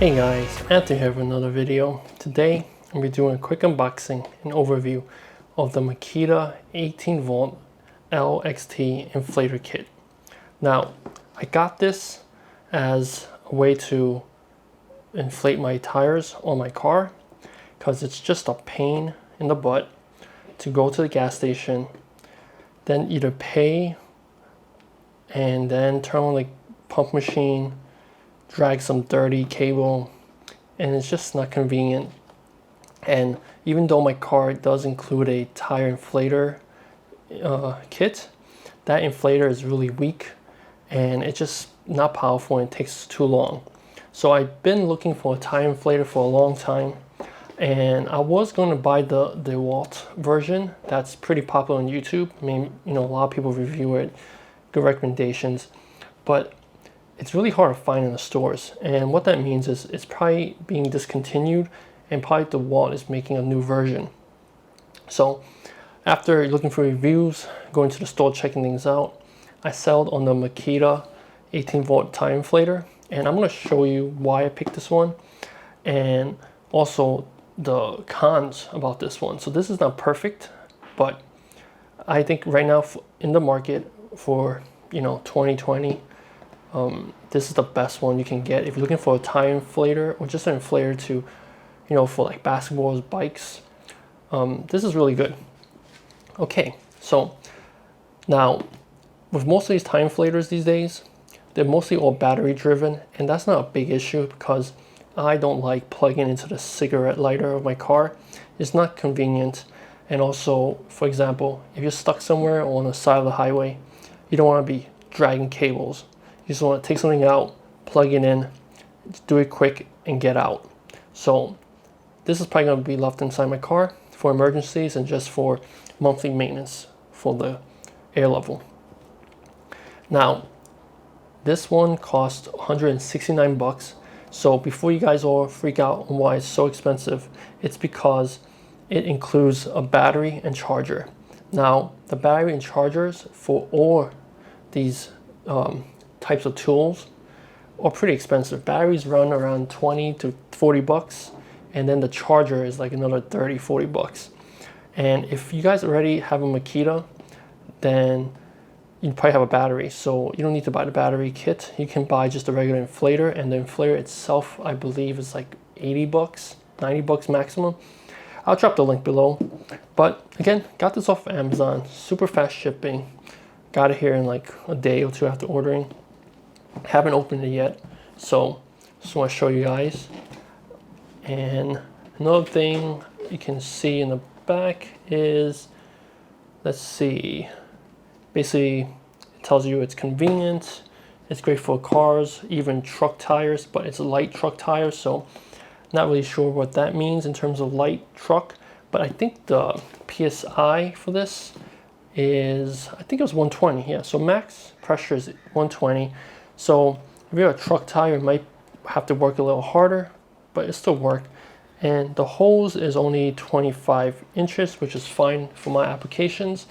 Hey guys, Anthony here with another video. Today I'm going to be doing a quick unboxing and overview of the Makita 18 volt LXT inflator kit. Now, I got this as a way to inflate my tires on my car because it's just a pain in the butt to go to the gas station, then either pay and then turn on the pump machine, drag some dirty cable, and it's just not convenient. And even though my car does include a tire inflator kit, that inflator is really weak and it's just not powerful and it takes too long. So I've been looking for a tire inflator for a long time, and I was going to buy the DeWalt version that's pretty popular on YouTube. I mean, a lot of people review it, good recommendations, but it's really hard to find in the stores. And what that means is it's probably being discontinued, and probably DeWalt is making a new version. So after looking for reviews, going to the store, checking things out, I settled on the Makita 18 volt tire inflator, and I'm going to show you why I picked this one and also the cons about this one. So this is not perfect, but I think right now in the market for 2020, this is the best one you can get if you're looking for a tire inflator or just an inflator to, for like basketballs, bikes. This is really good. Okay, so now with most of these tire inflators these days, they're mostly all battery driven, and that's not a big issue because I don't like plugging into the cigarette lighter of my car. It's not convenient. And also, for example, if you're stuck somewhere on the side of the highway, you don't want to be dragging cables. You just want to take something out, plug it in, do it quick, and get out. So this is probably going to be left inside my car for emergencies and just for monthly maintenance for the air level. Now, this one cost 169 bucks. So before you guys all freak out on why it's so expensive, it's because it includes a battery and charger. Now, the battery and chargers for all these types of tools are pretty expensive. Batteries run around 20 to 40 bucks, and then the charger is like another 30, 40 bucks. And if you guys already have a Makita, then you probably have a battery, so you don't need to buy the battery kit. You can buy just a regular inflator, and the inflator itself, I believe, is like 80 bucks, 90 bucks maximum. I'll drop the link below. But again, got this off of Amazon, super fast shipping. Got it here in like a day or two after ordering. Haven't opened it yet, so just want to show you guys. And another thing you can see in the back is, let's see, basically it tells you it's convenient, it's great for cars, even truck tires, but it's a light truck tire, so not really sure what that means in terms of light truck. But I think the PSI for this is, I think it was 120. Yeah, so max pressure is 120. So if you're a truck tire, it might have to work a little harder, but it still work. And the hose is only 25 inches, which is fine for my applications.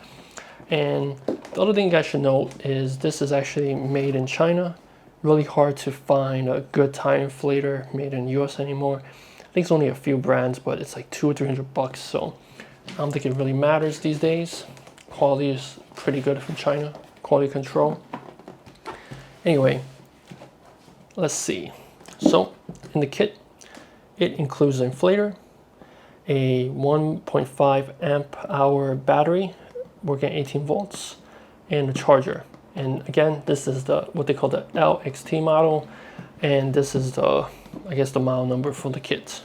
And the other thing you guys should note is this is actually made in China. Really hard to find a good tire inflator made in the US anymore. I think it's only a few brands, but it's like 200 or 300 bucks. So I don't think it really matters these days. Quality is pretty good from China, quality control. Anyway, let's see. So in the kit, it includes an inflator, a 1.5 amp hour battery, working at 18 volts, and a charger. And again, this is what they call the LXT model, and this is the model number for the kit.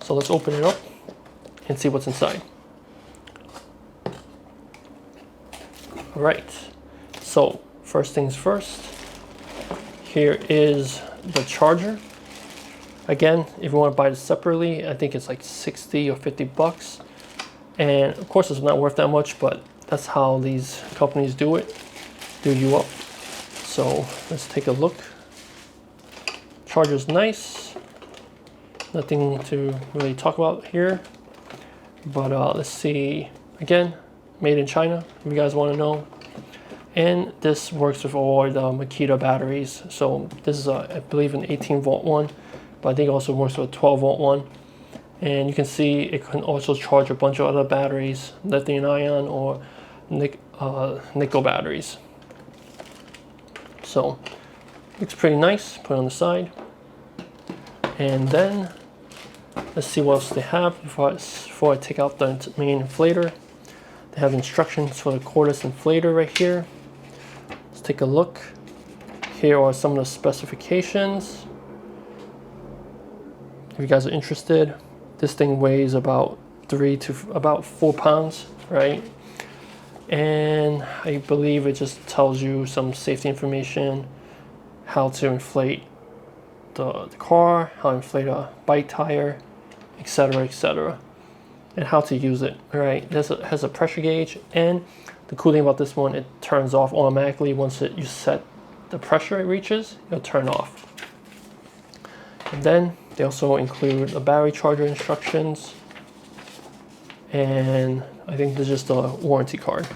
So let's open it up and see what's inside. All right, so first things first, here is the charger. Again, if you want to buy this separately, I think it's like 60 or 50 bucks. And of course, it's not worth that much, but that's how these companies do it, do you up. So let's take a look. Charger's nice. Nothing to really talk about here. But let's see. Again, made in China, if you guys want to know. And this works with all the Makita batteries. So this is, I believe, an 18 volt one but I think it also works with a 12-volt one. And you can see it can also charge a bunch of other batteries, lithium-ion or nickel batteries. So looks pretty nice. Put it on the side. And then let's see what else they have before I take out the main inflator. They have instructions for the cordless inflator right here. Let's take a look. Here are some of the specifications. If you guys are interested, this thing weighs about 3 to about 4 pounds, right? And I believe it just tells you some safety information, how to inflate the car, how to inflate a bike tire, etc., and how to use it, right? This has a pressure gauge, and the cool thing about this one, it turns off automatically once you set the pressure it reaches, it'll turn off. And then they also include the battery charger instructions, and I think there's just a warranty card.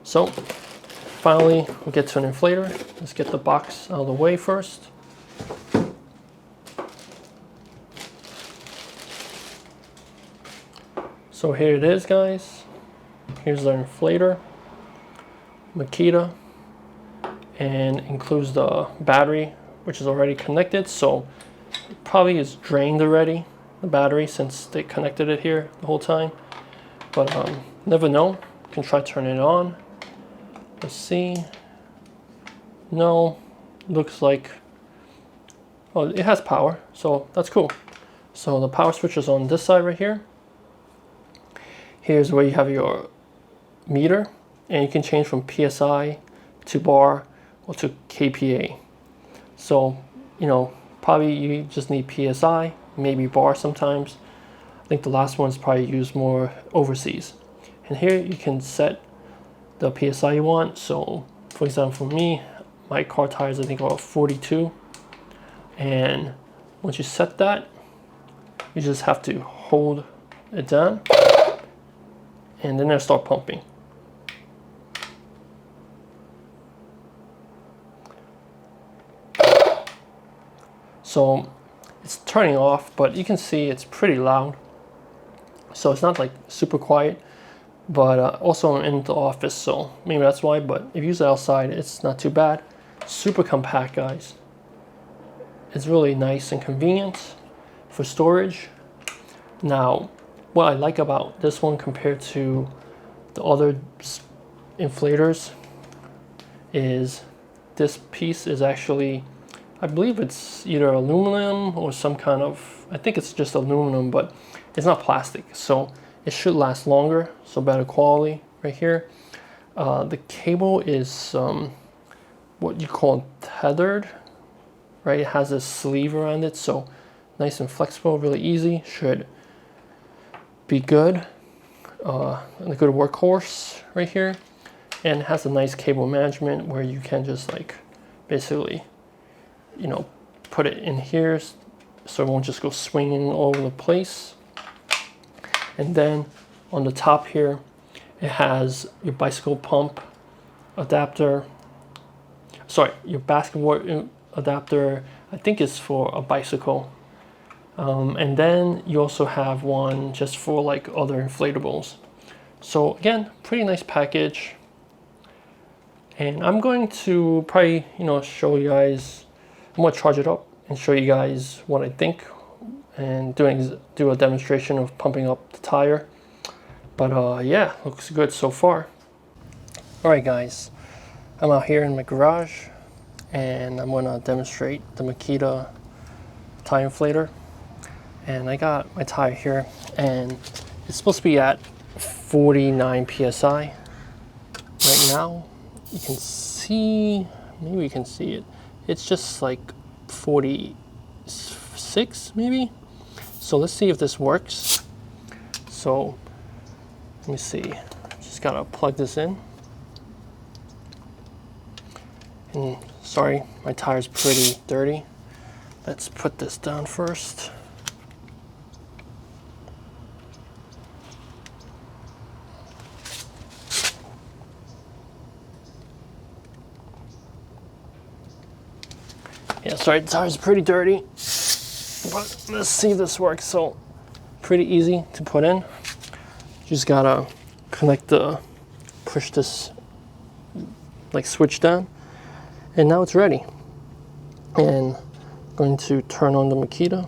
So finally, we'll get to an inflator. Let's get the box out of the way first. So here it is, guys. Here's the inflator, Makita, and includes the battery, which is already connected. So it probably is drained already, the battery, since they connected it here the whole time. But never know. You can try turning it on. Let's see. No, looks like, well, it has power, so that's cool. So the power switch is on this side right here. Here's where you have your meter, and you can change from PSI to bar or to kPa. So, you know, probably you just need PSI, maybe bar sometimes. I think the last one is probably used more overseas. And here you can set the PSI you want. So, for example, for me, my car tires I think are 42. And once you set that, you just have to hold it down, and then it'll start pumping. So it's turning off, but you can see it's pretty loud. So it's not like super quiet, but also I'm in the office, so maybe that's why. But if you use it outside, it's not too bad. Super compact, guys. It's really nice and convenient for storage. Now, what I like about this one compared to the other inflators is this piece is actually, I believe it's either aluminum or some kind of, I think it's just aluminum, but it's not plastic. So it should last longer, so better quality right here. The cable is what you call tethered, right? It has a sleeve around it, so nice and flexible, really easy. Should be good. And a good workhorse right here, and it has a nice cable management where you can just like basically, you know, put it in here so it won't just go swinging all over the place. And then on the top here, it has your bicycle pump adapter. Sorry, your basketball adapter, I think it's for a bicycle. And then you also have one just for like other inflatables. So again, pretty nice package. And I'm going to probably, you know, show you guys, I'm going to charge it up and show you guys what I think, and do a demonstration of pumping up the tire. But yeah, looks good so far. Alright guys, I'm out here in my garage and I'm going to demonstrate the Makita tire inflator. And I got my tire here, and it's supposed to be at 49 psi right now. You can see, maybe you can see it. It's just like 46 maybe. So let's see if this works. So let me see. Just gotta plug this in. And sorry, my tire's pretty dirty. Let's put this down first. Yeah, sorry, the tire's pretty dirty. but let's see if this works. So pretty easy to put in. Just gotta push this like switch down, and now it's ready. And I'm going to turn on the Makita,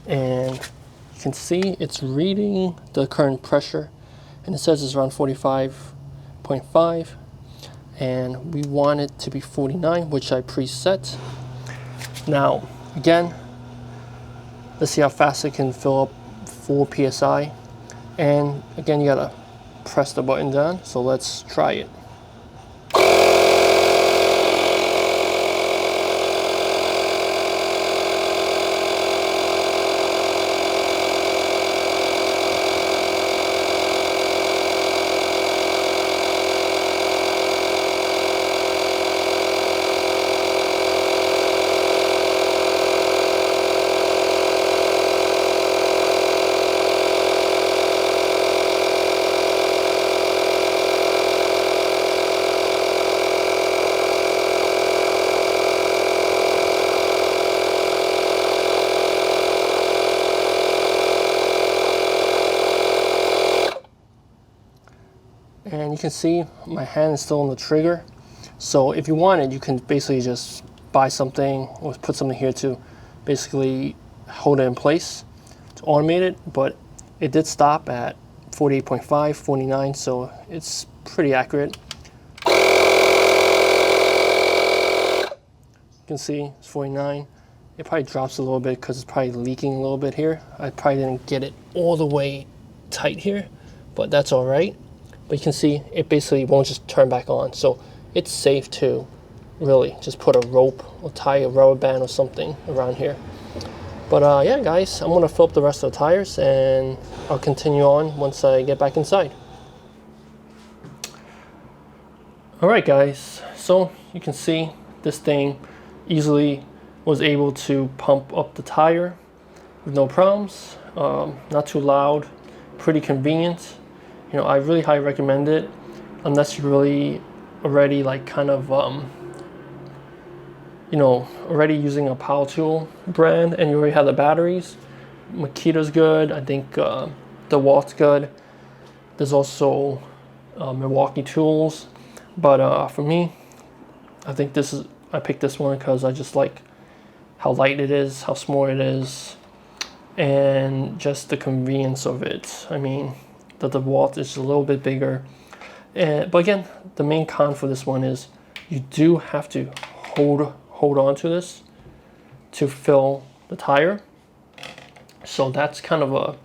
and you can see it's reading the current pressure, and it says it's around 45.5, and we want it to be 49, which I preset. Now again, let's see how fast it can fill up 4 psi. And again, you gotta press the button down, so let's try it. And you can see my hand is still on the trigger. So if you wanted, you can basically just buy something or put something here to basically hold it in place to automate it. But it did stop at 48.5, 49, so it's pretty accurate. You can see it's 49. It probably drops a little bit because it's probably leaking a little bit here. I probably didn't get it all the way tight here, but that's all right. But you can see it basically won't just turn back on. So it's safe to really just put a rope or tie a rubber band or something around here. But yeah, guys, I'm gonna fill up the rest of the tires and I'll continue on once I get back inside. All right, guys, so you can see this thing easily was able to pump up the tire with no problems. Not too loud, pretty convenient. You know, I really highly recommend it unless you're really already like kind of you know, already using a power tool brand and you already have the batteries. Makita's good. I think DeWalt's good. There's also Milwaukee tools, but for me, I think I picked this one because I just like how light it is, how small it is, and just the convenience of it. I mean, the DeWalt is a little bit bigger, but again, the main con for this one is you do have to hold on to this to fill the tire. So that's kind of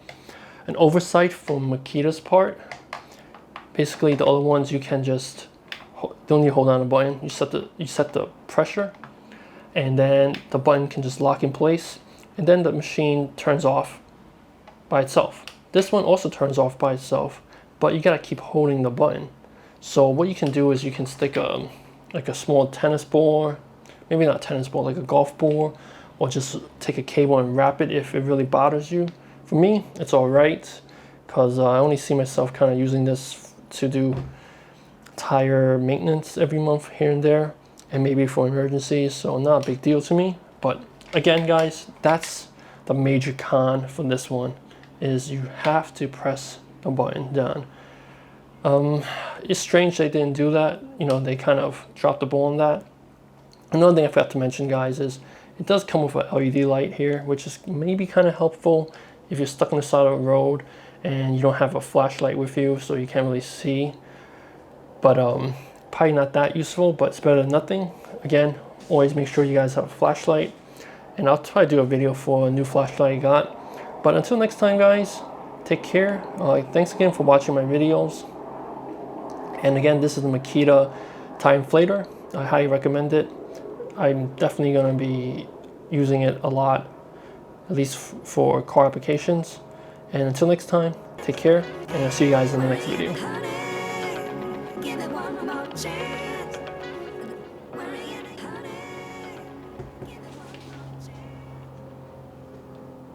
an oversight from Makita's part. Basically, the other ones you can just don't need to hold on the button. You set the pressure, and then the button can just lock in place, and then the machine turns off by itself. This one also turns off by itself, but you gotta keep holding the button. So what you can do is you can stick like a small tennis ball, maybe not tennis ball, like a golf ball, or just take a cable and wrap it if it really bothers you. For me, it's all right, because I only see myself kind of using this to do tire maintenance every month here and there, and maybe for emergencies, so not a big deal to me. But again, guys, that's the major con for this one, is you have to press the button down. It's strange they didn't do that. You know, they kind of dropped the ball on that. Another thing I forgot to mention, guys, is it does come with an LED light here, which is maybe kind of helpful if you're stuck on the side of the road and you don't have a flashlight with you, so you can't really see. But probably not that useful, but it's better than nothing. Again, always make sure you guys have a flashlight, and I'll try to do a video for a new flashlight I got. But until next time, guys, take care. Thanks again for watching my videos. And again, this is the Makita tire inflator. I highly recommend it. I'm definitely going to be using it a lot, at least for car applications. And until next time, take care, and I'll see you guys in the next video.